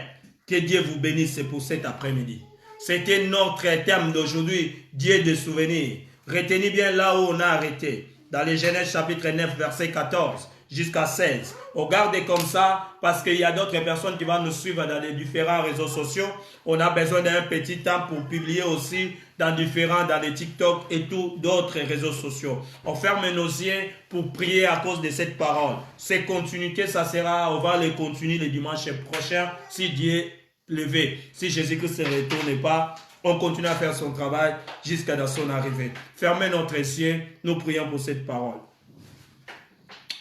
Que Dieu vous bénisse pour cet après-midi. C'était notre terme d'aujourd'hui, Dieu de souvenirs. Retenez bien là où on a arrêté. Dans les Genèse chapitre 9, verset 14 jusqu'à 16. Regardez comme ça, parce qu'il y a d'autres personnes qui vont nous suivre dans les différents réseaux sociaux. On a besoin d'un petit temps pour publier aussi dans les TikTok et tous d'autres réseaux sociaux. On ferme nos yeux pour prier à cause de cette parole. Ces continuités, ça sera, on va les continuer le dimanche prochain, si Dieu le veut. Si Jésus-Christ ne retourne pas, on continue à faire son travail jusqu'à dans son arrivée. Fermez notre yeux, nous prions pour cette parole.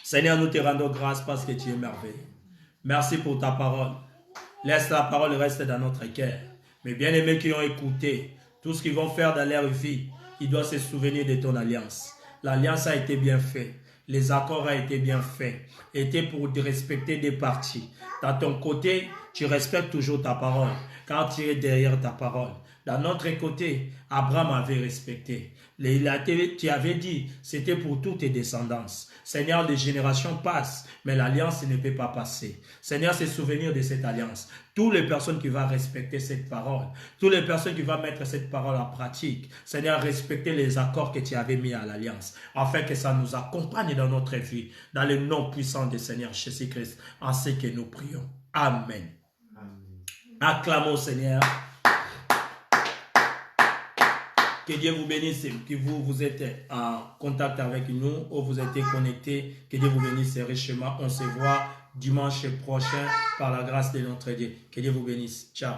Seigneur, nous te rendons grâce parce que tu es merveilleux. Merci pour ta parole. Laisse la parole rester dans notre cœur. Mes bien-aimés qui ont écouté, tout ce qu'ils vont faire dans leur vie, ils doivent se souvenir de ton alliance. L'alliance a été bien faite. Les accords ont été bien faits. Était pour respecter des parties. Dans ton côté, tu respectes toujours ta parole, car tu es derrière ta parole. D'un autre côté, Abraham avait respecté. Tu avais dit, c'était pour toutes tes descendances. Seigneur, les générations passent, mais l'alliance ne peut pas passer. Seigneur, c'est souvenir de cette alliance. Toutes les personnes qui vont respecter cette parole, toutes les personnes qui vont mettre cette parole en pratique, Seigneur, respecter les accords que tu avais mis à l'alliance, afin que ça nous accompagne dans notre vie, dans le nom puissant du Seigneur Jésus-Christ, en ce que nous prions. Amen. Acclamons Seigneur. Que Dieu vous bénisse, que vous êtes en contact avec nous ou vous êtes connectés. Que Dieu vous bénisse richement. On se voit dimanche prochain par la grâce de notre Dieu. Que Dieu vous bénisse. Ciao.